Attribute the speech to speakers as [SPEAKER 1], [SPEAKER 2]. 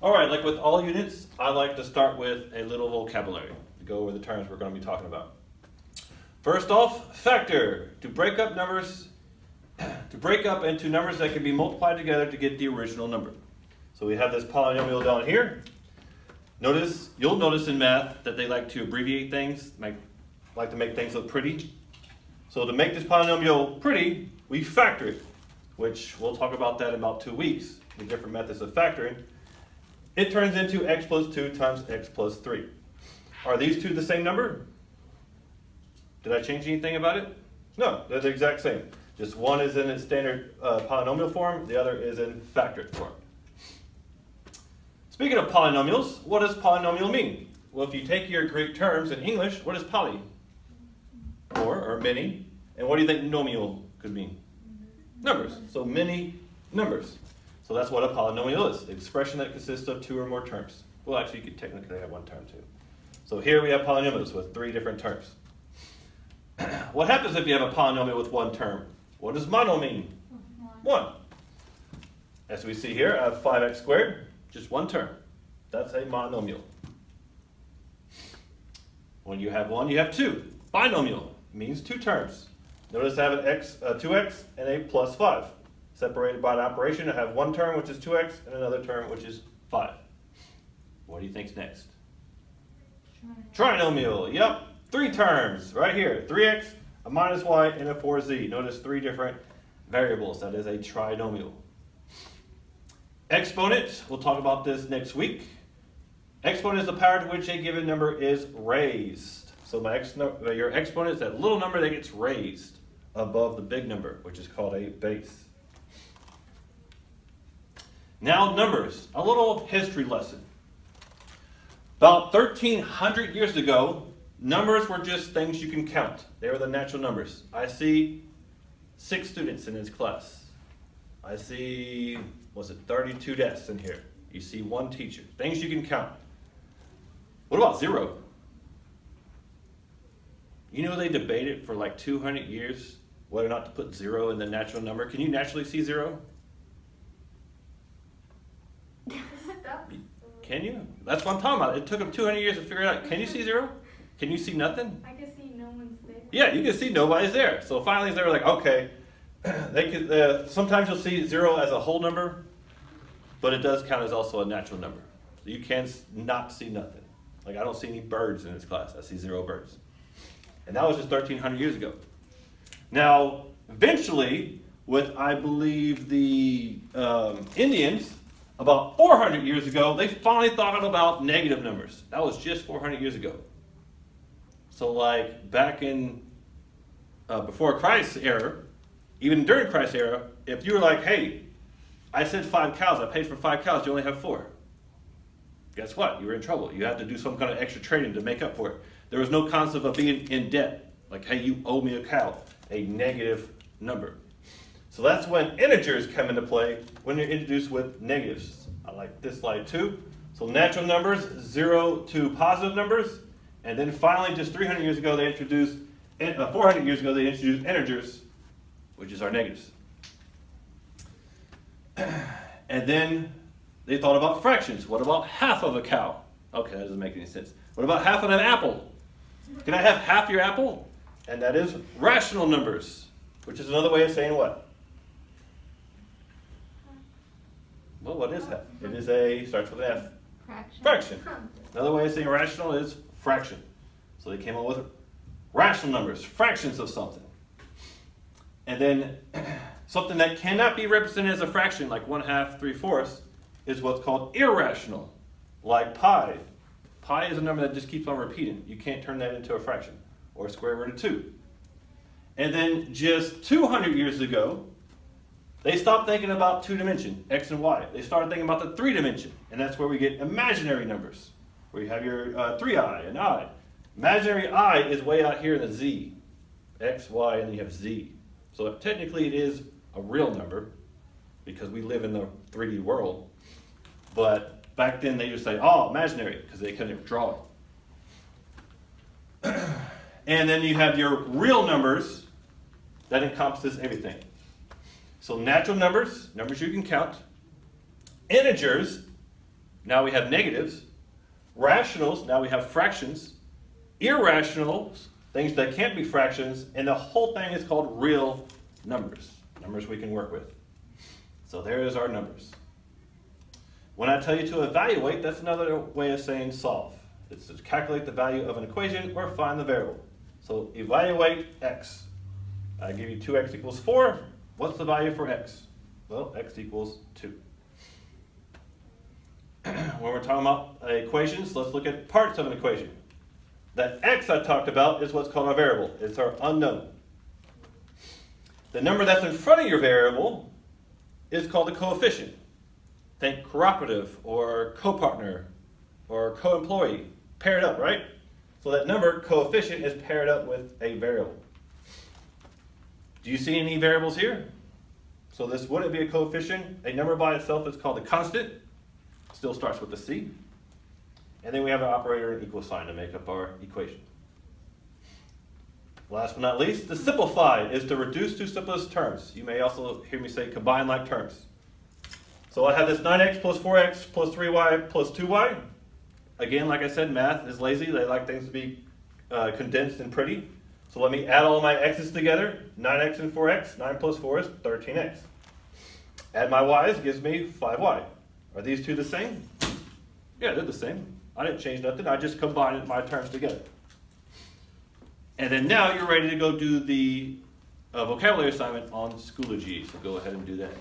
[SPEAKER 1] All right, like with all units, I like to start with a little vocabulary to go over the terms we're going to be talking about. First off, factor, to break up numbers, to break up into numbers that can be multiplied together to get the original number. So we have this polynomial down here. You'll notice in math that they like to abbreviate things, like to make things look pretty. So to make this polynomial pretty, we factor it, which we'll talk about that in about 2 weeks, the different methods of factoring. It turns into x plus 2 times x plus 3. Are these two the same number? Did I change anything about it? No, they're the exact same. Just one is in its standard polynomial form, the other is in factored form. Speaking of polynomials, what does polynomial mean? Well, if you take your Greek terms in English, what is poly? More, or many. And what do you think nomial could mean? Numbers. So many numbers. So that's what a polynomial is, the expression that consists of 2 or more terms. Well, actually, you could technically have one term too. So here we have polynomials with 3 different terms. What happens if you have a polynomial with 1 term? What does mono mean? 1. As we see here, I have 5x squared, just 1 term. That's a monomial. When you have 1, you have 2. Binomial means 2 terms. Notice I have an 2x and a plus 5. Separated by an operation, I have 1 term, which is 2x, and another term, which is 5. What do you think's next? Trinomial. Yep. 3 terms right here. 3x, a minus y, and a 4z. Notice 3 different variables. That is a trinomial. Exponent. We'll talk about this next week. Exponent is the power to which a given number is raised. So your exponent is that little number that gets raised above the big number, which is called a base. Now numbers, a little history lesson. About 1,300 years ago, numbers were just things you can count. They were the natural numbers. I see 6 students in this class. I see, 32 desks in here. You see 1 teacher. Things you can count. What about 0? You know they debated for like 200 years whether or not to put 0 in the natural number. Can you naturally see 0? Can you? That's what I'm talking about. It took them 200 years to figure it out. Can you see 0? Can you see nothing?
[SPEAKER 2] I can see no one's there.
[SPEAKER 1] Yeah, you can see nobody's there. So finally they were like, okay, they could. Sometimes you'll see 0 as a whole number, but it does count as also a natural number. So you can not see nothing. Like I don't see any birds in this class. I see 0 birds. And that was just 1,300 years ago. Now, eventually, with I believe the Indians, about 400 years ago, they finally thought about negative numbers. That was just 400 years ago. So like back in, before Christ's era, even during Christ's era, if you were like, hey, I said 5 cows, I paid for 5 cows, you only have 4. Guess what? You were in trouble. You had to do some kind of extra trading to make up for it. There was no concept of being in debt. Like, hey, you owe me a cow, a negative number. So that's when integers come into play, when you're introduced with negatives. I like this slide too. So natural numbers, 0 to positive numbers. And then finally, just 300 years ago, they introduced, 400 years ago, they introduced integers, which is our negatives. And then they thought about fractions. What about half of a cow? Okay, that doesn't make any sense. What about half of an apple? Can I have half your apple? And that is rational numbers, which is another way of saying what? Well, what is half? It is starts with an F. Fraction. Another way of saying rational is fraction. So they came up with rational numbers, fractions of something. And then something that cannot be represented as a fraction, like 1/2, 3/4, is what's called irrational, like pi. Pi is a number that just keeps on repeating. You can't turn that into a fraction, or a square root of 2. And then just 200 years ago, they stopped thinking about 2-dimension, x and y. They started thinking about the 3-dimension, and that's where we get imaginary numbers, where you have your 3i and I. Imaginary I is way out here in the z, x, y, and then you have z. So technically it is a real number, because we live in the 3D world. But back then they just say, oh, imaginary, because they couldn't draw it. And then you have your real numbers that encompasses everything. So natural numbers, numbers you can count. Integers, now we have negatives. Rationals, now we have fractions. Irrationals, things that can't be fractions, and the whole thing is called real numbers. Numbers we can work with. So there is our numbers. When I tell you to evaluate, that's another way of saying solve. It's to calculate the value of an equation or find the variable. So evaluate x. I give you 2x equals 4. What's the value for x? Well, x equals 2. When we're talking about equations, let's look at parts of an equation. That x I talked about is what's called our variable. It's our unknown. The number that's in front of your variable is called a coefficient. Think cooperative or co-partner or co-employee. Paired up, right? So that number, coefficient, is paired up with a variable. Do you see any variables here? So this wouldn't be a coefficient. A number by itself is called a constant. Still starts with a C. And then we have an operator and equal sign to make up our equation. Last but not least, the simplified is to reduce to simplest terms. You may also hear me say combine like terms. So I have this 9x plus 4x plus 3y plus 2y. Again, like I said, math is lazy. They like things to be condensed and pretty. So let me add all my x's together. 9x and 4x. 9 plus 4 is 13x. Add my y's gives me 5y. Are these two the same? Yeah, they're the same. I didn't change nothing. I just combined my terms together. And then now you're ready to go do the vocabulary assignment on Schoology. So go ahead and do that.